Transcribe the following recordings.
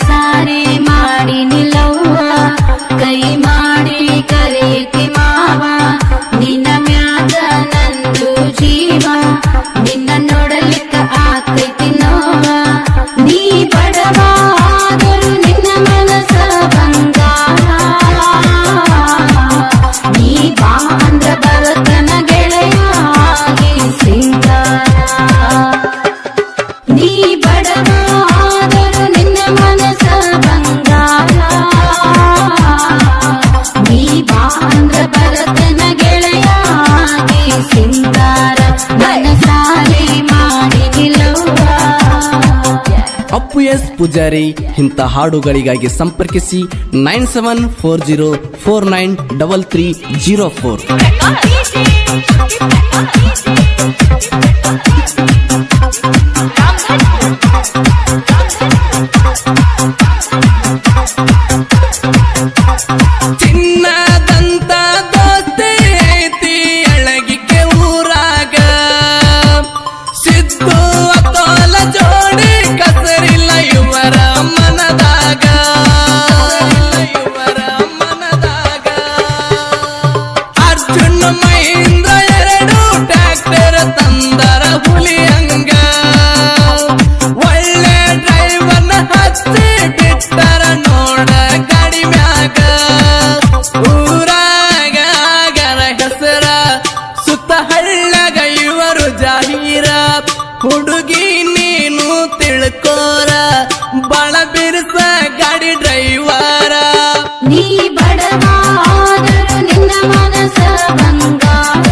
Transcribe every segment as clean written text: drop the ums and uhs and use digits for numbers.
ಮನಸಾರೆ ಮಾಡಿ ನಿಲ್ಲವ್ವ ಕೈ ಮಾಡಿ ಕರೆಯುತ್ತಿ ಮಾವ ನಿನ್ನ ಮ್ಯಾಗ ನಂದು ಜೀವ ನಿನ್ನ ನೋಡಲಿಕ್ಕ ಆಕೈತಿ ನೋವ ನೀ ಬಡವ ಆದರೂ ನಿನ್ನ ಮನಸ ಬಂಗಾರ ನೀ ಬಾ ಅಂದ್ರ ಬರತನ ಗೆಳೆಯಾಗಿ ಸಿಂಗಾರ ನೀ ಬಡವ ಆದರೂ ನಿನ್ನ ಮನಸ ಬಂಗಾರ ನೀ ಬಾ ಅಂದ್ರ ಬರತನ ಗೆಳೆಯಾಗಿ ಸಿಂಗಾರ ಮನಸಾರೆ ಮಾಡಿ ನಿಲ್ಲವ್ವ. ಅಪ್ಪು ಎಸ್ ಪೂಜಾರಿ ಇಂಥ ಹಾಡುಗಳಿಗಾಗಿ ಸಂಪರ್ಕಿಸಿ 9740493304. ಚಿನ್ನದಂತ ದೋಸ್ತಿ ಐತಿ ಅಳಗಿಕೆ ಊರಾಗ ಸಿದ್ದು ಅತೋಲ ಜೋಡಿ ಕಸರಿಲ್ಲ ಇವರ ಮನದಾಗ ಅರ್ಜುನ ಮಹೇಂದ್ರ ಎರಡು ಟ್ರ್ಯಾಕ್ಟರ್ ತಂದರ ಹುಲಿಯಂಗ ಒಳ್ಳೆ ಡ್ರೈವರ್ನ ಹಚ್ಚಿ ಬಿಟ್ಟರ ನೋಡ ಗಾಡಿ ಮ್ಯಾಗ ಊರಾಗ ಆಗರ ಹೆಸರ ಸುತ್ತ ಹಳ್ಳಗ ಇವರು ಜಾಹೀರ ಹುಡುಗಿ ನೀನು ತಿಳ್ಕೋರ ಬಾಳ ಬಿರ್ಸ ಗಾಡಿ ಡ್ರೈವರ ನೀ ಬಡವ ಆದರೂ ನಿನ್ನ ಮನಸ ಬಂಗಾರ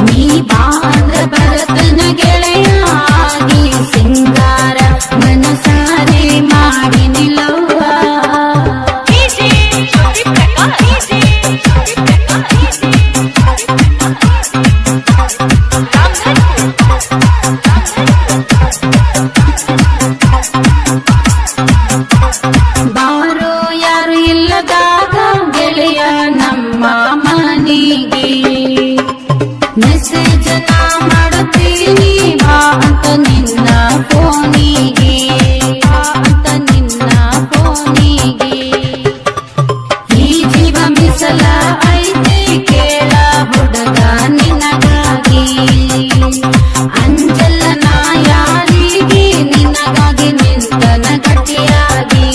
ನೀ ಬಾ ಅಂದ್ರ ಬರತನ ಗೆಳೆಯಾಗಿ ಸಿಂಗಾರ ಮನಸಾರೆ ಮಾಡಿ ನಿಲ್ಲವ್ವ. ಬಾರೋ ಯಾರು ಇಲ್ಲದಾಗ ಗೆಳೆಯ ನಮ್ಮ ಮನೆಗೆ ಮೆಸೇಜ್ ನಾ ಮಾಡುತ್ತೀನಿ ಬಾ ಅಂತ ನಿನ್ನ ಫೋನಿಗೆ ಈ ಜೀವ ಮೀಸಲ ಐತಿ ಕೇಳ ಹುಡುಗ ನಿನಗಾಗಿ ಅಂಜಲ್ಲ ನಾ ಯಾರಿಗೆ ನಿನಗಾಗಿ ನಿಂತನ ಗಟ್ಟಿಯಾಗಿ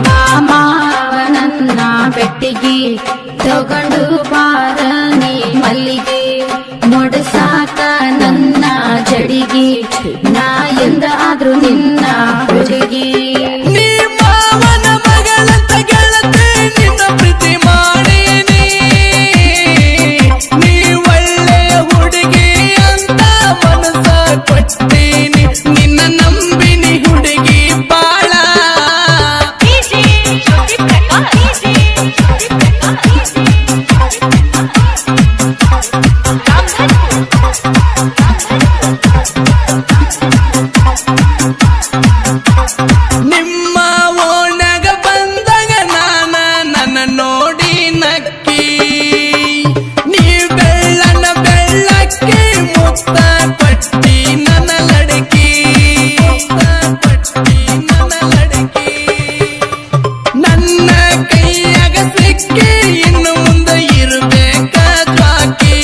ಬಾ ಮಾವ ನನ್ನ ಬೆಟ್ಟಿಗೆ ತಗೊಂಡು ಬಾರ ನೀ ಮಲ್ಲಿಗೆ ಮುಡಸಾಕ ನನ್ನ ಜಡಿಗೆ ನಾ ಎಂದ ಆದ್ರೂ ನಿನ್ನ ಹುಡುಗಿ ನೀ ಮಾವನ ಮಗಳಂತ ಗೆಳತಿ ನಿನ್ನ ಪ್ರೀತಿ ಮಾಡೀನಿ ನೀ ಒಳ್ಳೆಯ ಹುಡುಗಿ ಅಂತ ಮನಸ ಕೊಟ್ಟೀನಿ ನಿನ್ನ ನಂಬಿನಿ ಹುಡುಗಿ ಬಾಳ ನಿಮ್ಮ ಓಣ್ಯಾಗ ಬಂದಾಗ ನನ್ನ ನೋಡಿ ನಕ್ಕಿ ನೀ ಬೆಳ್ಳಕ್ಕೆ ಮುಕ್ತ ಪಟ್ಟಿ ನನ್ನ ಲಡಕಿ ನನ್ನ ಕೈಯಾಗ ಸಿಕ್ಕಿ ಇನ್ನು ಮುಂದೆ ಇರ್ಬೇಕ ಜ್ವಾಕಿ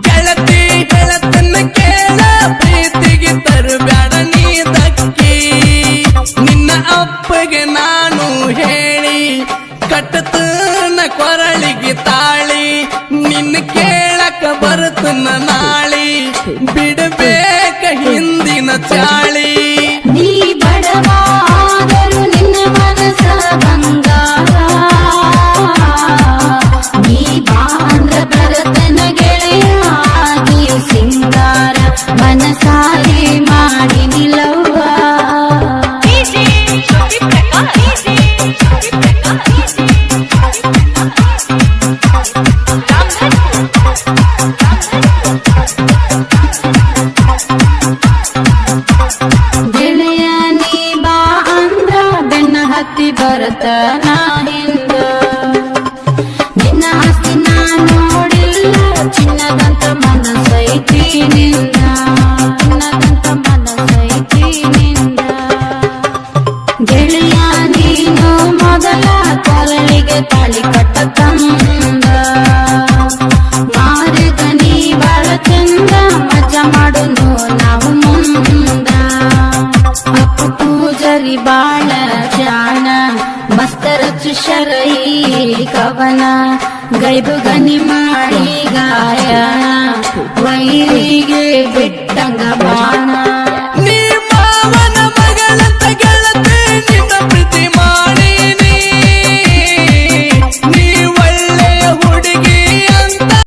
ಗೆಳತಿ ಹೇಳತನ್ನ ಕೇಳ ಪ್ರೀತಿಗೆ ತರಬ್ಯಾಡ ನೀ ದಕ್ಕಿ ನಿನ್ನ ಅಪ್ಪಗೆ ನಾನು ಹೇಳಿ ಕಟ್ಟತನ ಕೊರಳಿಗೆ ತಾಳಿ ನಿನ್ನ ಕೇಳಕ ಬರುತ್ತನ ನಾಳಿ ಬಿಡಬೇಕ ಹಿಂದಿನ ಚಾಳಿ ನೀ ಬಡವ ಆದರೂ ನಿನ್ನ ಮನಸ ಬಂಗಾರ ನೀ ಬಾ ಅಂದ್ರ ಬರತನ ಗೆಳೆಯಾಗಿ ಸಿಂಗಾರ ಮನಸಾರೆ ಮಾಡಿ ನಿಲ್ಲವ್ವ. ಗೆಳೆಯ ನೀ ಬಾ ಅಂದ್ರ ಬೆನ್ನ ಹತ್ತಿ ಬರತನ ಹಿಂದ ನಿನ್ನ ಆಸ್ತಿ ನಾ ನೋಡಿಲ್ಲ ಚಿನ್ನದಂತ ಮನಸ್ಸೈತಿ ನಿನ್ನ ಮಾಡುನು ನಾವು ಮುಂದ ಅಪ್ಪು ಪೂಜರಿ ಬಾಳ ಜಾಣ ಮಸ್ತ ರಚಿಸರ ಈ ಕವನ ಗೈಬು ಗನಿ ಮಾಡಿ ಗಾಯನ ವೈರಿಗೆ ಬಿಟ್ಟಂಗ ಬಾಣ